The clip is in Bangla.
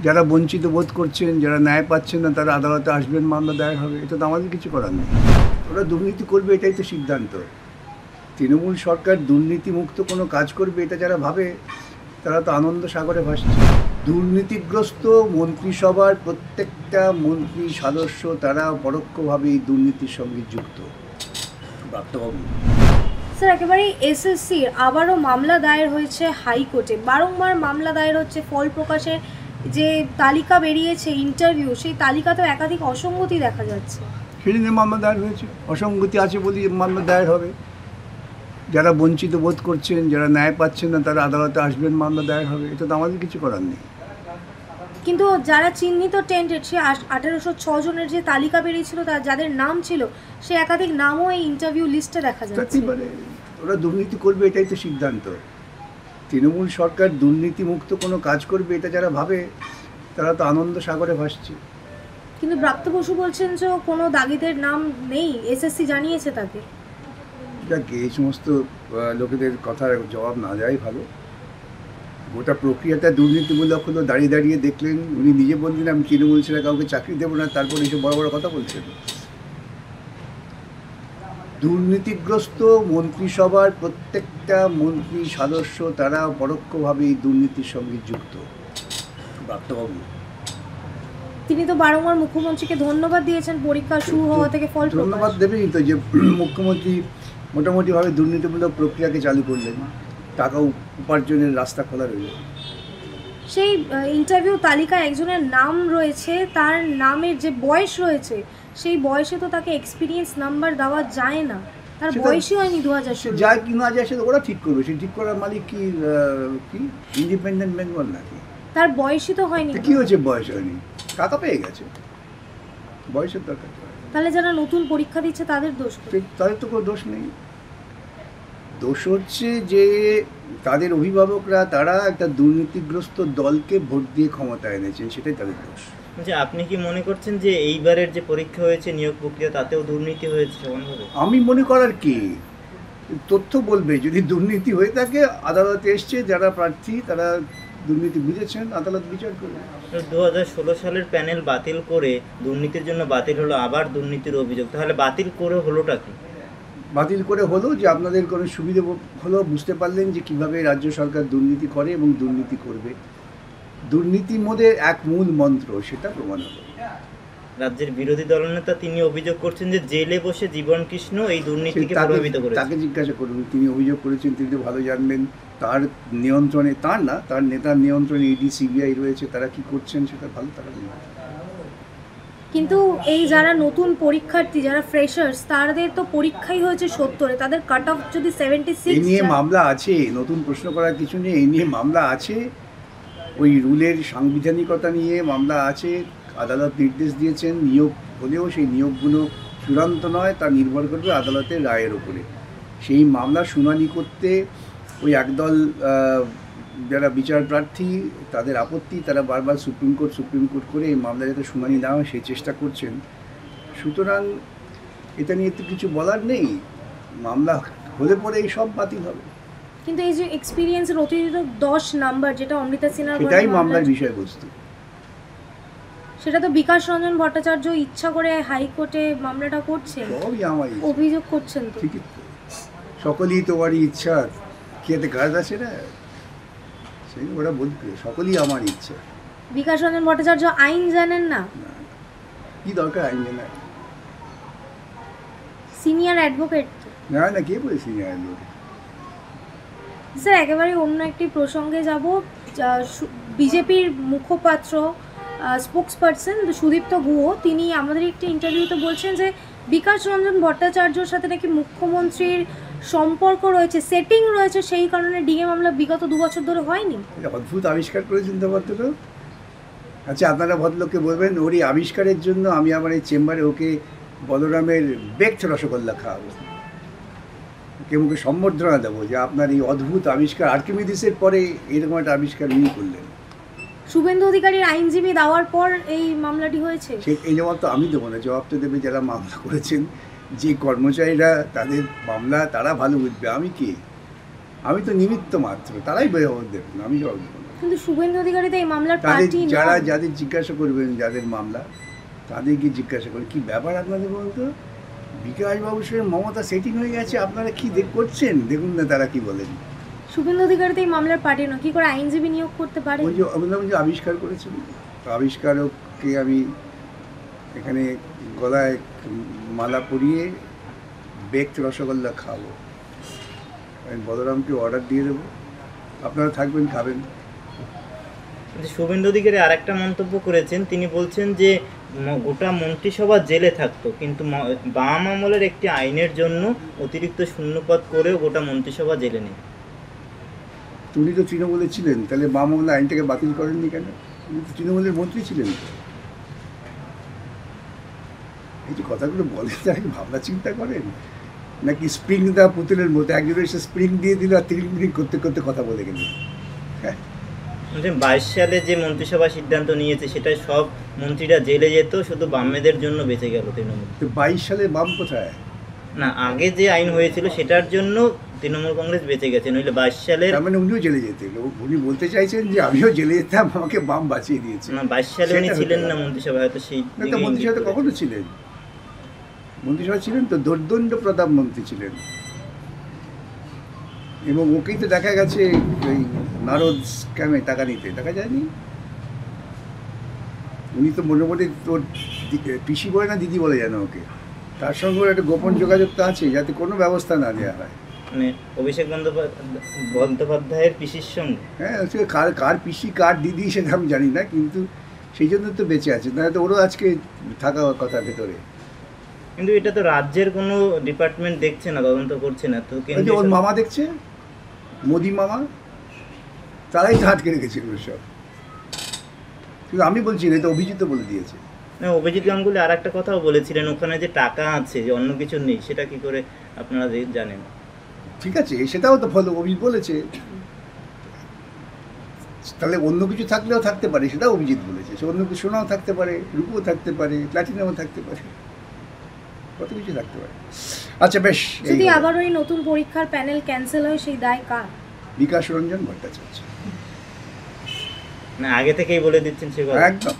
যারা বঞ্চিত বোধ করছেন, যারা ন্যায় পাচ্ছেন না, তারা আদালতে আসবেন, মামলা দায়ের হবে। এটা তো আমাদের কিছু করার নেই। ওরা দুর্নীতি করবে, এটাই তো সিদ্ধান্ত। তৃণমূল সরকার দুর্নীতিমুক্ত কোনো কাজ করবে, এটা যারা ভাবে তারা তো আনন্দ সাগরে ভাসছে। দুর্নীতিগ্রস্ত মন্ত্রিসভার প্রত্যেকটা মন্ত্রী সদস্য তারা পরোক্ষভাবে এই দুর্নীতির সঙ্গে যুক্ত। ব্রাত্যবাবু, স্যার, একেবারেই এসএসসির আবারও মামলা দায়ের হয়েছে হাইকোর্টে। বারংবার মামলা দায়ের হচ্ছে। ফল প্রকাশের যে তালিকা বেরিয়েছে, ইন্টারভিউ, সেই তালিকাতেও একাধিক অসঙ্গতি দেখা যাচ্ছে। সেদিনে মামলা দায়ের হয়েছে। অসঙ্গতি আছে বলি মামলা দায়ের হবে। যারা বঞ্চিত বোধ করছেন, যারা ন্যায় পাচ্ছেন না, তারা আদালতে আসবেন, মামলা দায়ের হবে। এটা তো আমাদের কিছু করার নেই। কিন্তু যারা চিহ্নিত টেন্টেড, সে 1806 জনের যে তালিকা বেরিয়েছিল, যাদের নাম ছিল, সে একাধিক নামও এই ইন্টারভিউ লিস্টে দেখা যাচ্ছে। ওরা দুর্নীতি করবে, এটাই তো সিদ্ধান্ত। তৃণমূল সরকার দুর্নীতিমুক্ত কোনো কাজ করবে, এটা যারা ভাবে তারা তো আনন্দ সাগরে ভাসছে। কিন্তু ব্রাত্য বসু বলছেন যে কোনো দাগিদের নাম নেই, এসএসসি জানিয়েছে তাকে। যাক, এই সমস্ত লোকেদের কথার জবাব না দেওয়াই ভালো। গোটা প্রক্রিয়াটা দুর্নীতিমূলক হলো। দাঁড়িয়ে দাঁড়িয়ে দেখলেন, উনি নিজে বললেন আমি তৃণমূল ছেড়ে কাউকে চাকরি দেবো না, তারপর এইসব বড় বড় কথা বলছেন। দুর্নীতিগ্রস্ত মন্ত্রিসভার প্রত্যেকটা মন্ত্রী সদস্য তারা পরোক্ষভাবে এই দুর্নীতির সঙ্গে যুক্ত। ব্রাত্যবাবু, তিনি তো বারংবার মুখ্যমন্ত্রীকে ধন্যবাদ দিয়েছেন পরীক্ষা শুরু হওয়া থেকে ফল প্রকাশ। ধন্যবাদ দেবেনই তো, যে মুখ্যমন্ত্রী মোটামুটিভাবে দুর্নীতিমূলক প্রক্রিয়াকে চালু করলেন, টাকা উপার্জনের রাস্তা খোলা রইল। সেই ইন্টারভিউ তালিকায় একজনের নাম রয়েছে, তার নামের যে বয়স রয়েছে, সেই বয়সে তো তাকে এক্সপিরিয়েন্স নাম্বার দেওয়া যায় না। তার বয়সই হয়নি 2016। যায় কি না যায় সেটা ওরা ঠিক করবে। সে ঠিক করার মালিক কি ইন্ডিপেন্ডেন্ট বেঙ্গল নাকি? তার বয়সই তো হয়নি। কি হয়েছে বয়স হয়নি? টাকা পেয়ে গেছে, বয়সের দরকার। তাহলে যারা নতুন পরীক্ষা দিচ্ছে তাদের দোষ? তাদের তো কোনো দোষ নেই। দোষ হচ্ছে যে তাদের অভিভাবকরা তারা একটা দুর্নীতিগ্রস্ত দলকে ভোট দিয়ে ক্ষমতায় এনেছেন, সেটাই তাদের দোষ। আচ্ছা, আপনি কি মনে করছেন যে এইবারের যে পরীক্ষা হয়েছে নিয়োগ প্রক্রিয়া, তাতেও দুর্নীতি হয়েছে সমানভাবে? আমি মনে করার কি, তথ্য বলবে। যদি দুর্নীতি হয়ে থাকে, আদালতে এসছে যারা প্রার্থী তারা দুর্নীতি বুঝেছেন, আদালত বিচার করবে। 2016 সালের প্যানেল বাতিল করে দুর্নীতির জন্য বাতিল হলো, আবার দুর্নীতির অভিযোগ। তাহলে বাতিল করে হলোটা কি? বাতিল করে হলো যে আপনাদের কোনো সুবিধে হলো, বুঝতে পারলেন যে কিভাবে রাজ্য সরকার দুর্নীতি করে এবং দুর্নীতি করবে। দুর্নীতির মধ্যে এক মূল মন্ত্র, সেটা প্রমাণ হলো। রাজ্যের বিরোধী দলনেতা তিনি অভিযোগ করছেন যে জেলে বসে জীবন কৃষ্ণ এই দুর্নীতিকে প্রভাবিত করেছে। তাকে জিজ্ঞাসা করুন, তিনি অভিযোগ করেছেন, তিনি তো ভালো জানবেন। তার নিয়ন্ত্রণে, তার না, তার নেতার নিয়ন্ত্রণে ইডি সিবিআই রয়েছে, তারা কি করছেন সেটা ভালো তারা জানেন। কিন্তু এই যারা নতুন পরীক্ষার্থী, যারা ফ্রেশার্স, তাদের তো পরীক্ষাই হয়েছে 70-এ, তাদের কাট অফ যদি 76। এই নিয়ে মামলা আছে, নতুন প্রশ্ন করার কিছু নেই। এই নিয়ে মামলা আছে, ওই রুলের সাংবিধানিকতা নিয়ে মামলা আছে। আদালত নির্দেশ দিয়েছেন, নিয়োগ হলেও সেই নিয়োগগুলো চূড়ান্ত নয়, তা নির্ভর করবে আদালতের রায়ের ওপরে। সেই মামলা শুনানি করতে ওই একদল যারা বিচার প্রার্থী, তাদের আপত্তি, তারা বারবার সুপ্রিম কোর্ট করে এই মামলা যাতে শুনানি না হয় সেই চেষ্টা করছেন। সুতরাং এটা নিয়ে তো কিছু বলার নেই। মামলা হলে পরে এই সব বাতিল হবে। কিন্তু এই যে এক্সপিরিয়েন্সের অতিরিক্ত 10 নাম্বার, যেটা অমৃতা সিনহার, সেটাই মামলার বিষয়বস্তু। সেটা তো বিকাশ রঞ্জন ভট্টাচার্য ইচ্ছা করে হাইকোর্টে মামলাটা করছেন, সবই আমার অভিযোগ করছেন। তো ঠিকই, সকলেই তোমারই ইচ্ছা, খেতে কাজ আছে না, সেই ওরা বলবে সকলেই আমার ইচ্ছা। বিকাশ রঞ্জন ভট্টাচার্য আইন জানেন না? কি দরকার আইন জানা? সিনিয়র অ্যাডভোকেট না না, কে বলে সিনিয়র অ্যাডভোকেট? স্যার, একেবারে অন্য একটি প্রসঙ্গে যাব। বিজেপির মুখপাত্র, স্পোকসপারসন সুদীপ্ত গুহ, তিনি আমাদের একটি ইন্টারভিউতে বলছেন যে বিকাশ রঞ্জন ভট্টাচার্যর সাথে নাকি মুখ্যমন্ত্রীর সম্পর্ক রয়েছে, সেটিং রয়েছে, সেই কারণে ডিএ মামলা বিগত 2 বছর ধরে হয়নি। অদ্ভুত আবিষ্কার করেছেন তো ভদ্রলোক। আচ্ছা, আপনারা ভদ্রলোককে বলবেন ওরই আবিষ্কারের জন্য আমি আমার এই চেম্বারে ওকে বলরামের বেকড রসগোল্লা খাওয়াবো, ওকে মুখে সম্বর্ধনা দেবো যে আপনার এই অদ্ভুত আবিষ্কার, আর্কিমিডিসের পরে এরকম একটা আবিষ্কার উনি করলেন। শুভেন্দু অধিকারীর আইনজীবী দেওয়ার পর এই মামলাটি হয়েছে। এই জবাব তো আমি দেবো না, জবাব তো দেবে যারা মামলা করেছেন, যে কর্মচারীরা, তাদের মামলা তারা ভালো বুঝবে। আমি কি, আমি তো নিমিত্ত মাত্র, তারাই জবাব দেবেন, আমি জবাব দেবো না। কিন্তু শুভেন্দু অধিকারী তো এই মামলার তাদের পার্টি যারা যাদের জিজ্ঞাসা করবেন, যাদের মামলা তাদেরকে জিজ্ঞাসা করেন কি ব্যাপার আপনাদের বলতো, বিকাশবাবুর সঙ্গে মমতা সেটিং হয়ে গেছে, আপনারা কি করছেন দেখুন না তারা কি বলেন। শুভেন্দু অধিকারী তো এই মামলার পার্টি নয়, কি করে আইনজীবী নিয়োগ করতে পারে? ওই যে বললাম যে আবিষ্কার করেছেন, তো আবিষ্কারককে আমি এখানে গলায় মালা পরিয়ে বেকড রসগোল্লা খাবো, আমি বলরামকে অর্ডার দিয়ে দেবো, আপনারা থাকবেন খাবেন। কিন্তু শুভেন্দু অধিকারী আর একটা মন্তব্য করেছেন, তিনি বলছেন যে গোটা মন্ত্রিসভা জেলে থাকতো, কিন্তু বাম আমলের একটি আইনের জন্য অতিরিক্ত শূন্যপদ করেও গোটা মন্ত্রিসভা জেলে নেই। উনি তো তৃণমূলে ছিলেন, তাহলে বাম আমলে আইনটাকে বাতিল করেননি কেন? উনি তো তৃণমূলের মন্ত্রী ছিলেন। এই যে কথাগুলো বলেন তারা কি ভাবনা চিন্তা করেন নাকি স্প্রিং দা পুতুলের মতো একজন এসে স্প্রিং দিয়ে দিল আর তিরিং করতে করতে কথা বলে গেলেন? হ্যাঁ, 22 সালে যে মন্ত্রিসভা সিদ্ধান্ত নিয়েছে সেটাই সব মন্ত্রীরা জেলে যেত, শুধু বামেদের জন্য বেঁচে গেল তৃণমূল। তো 22 সালে বাম কোথায়? না, আগে যে আইন হয়েছিল সেটার জন্য তৃণমূল কংগ্রেস বেঁচে গেছে, নইলে 22 সালের তার মানে উনিও জেলে যেতেন, উনি বলতে চাইছেন যে আমিও জেলে যেতাম, আমাকে বাম বাঁচিয়ে দিয়েছে। না 22 সালে উনি সেটা ছিলেন হতে না পারে। মন্ত্রিসভায়, হয়তো সেই না তো মন্ত্রিসভাতে কখনো ছিলেন, মন্ত্রিসভা ছিলেন তো দোর্দণ্ড প্রতাপ মন্ত্রী ছিলেন, এবং ওকেই তো দেখা গেছে ওই নারদ স্ক্যামে টাকা নিতে দেখা যায়নি। উনি তো মোটামুটি তোর পিসি বলে না দিদি বলে যেন ওকে, তার সঙ্গে ওর একটা গোপন যোগাযোগ তো আছে যাতে কোনো ব্যবস্থা না নেওয়া হয়। মানে অভিষেক বন্দ্যোপাধ্যায়ের পিসির সঙ্গে। হ্যাঁ, সে কার কার পিসি কার দিদি সেটা আমি জানি না, কিন্তু সেই জন্য তো বেঁচে আছে, নাহলে তো ওরও আজকে থাকা কথা ভেতরে। কিন্তু এটা তো রাজ্যের কোনো ডিপার্টমেন্ট দেখছে না, তদন্ত করছে না, তো ওই যে কেন্দ্রীয় ওর সরকার- মামা দেখছে, মোদি মামা, তারাই তো আটকে রেখেছে এগুলো সব। কিন্তু আমি বলছি না, এটা অভিজিৎ বলে দিয়েছে। না, অভিজিৎ গাঙ্গুলি আর একটা কথাও বলেছিলেন, ওখানে যে টাকা আছে, যে অন্য কিছু নেই, সেটা কি করে আপনারা জানেন? ঠিক আছে, সেটাও তো ফলো অভিজিৎ বলেছে, তাহলে অন্য কিছু থাকলেও থাকতে পারে, সেটাও অভিজিৎ বলেছে। সে অন্য কিছু সোনাও থাকতে পারে, রূপও থাকতে পারে, প্ল্যাটিনামও থাকতে পারে, কত কিছু থাকতে পারে। আচ্ছা বেশ, যদি আবার ওই নতুন পরীক্ষার প্যানেল ক্যান্সেল হয় সেই দায় কার? বিকাশ রঞ্জন ভট্টাচার্য। না, আগে থেকেই বলে দিচ্ছেন সে কথা। একদম।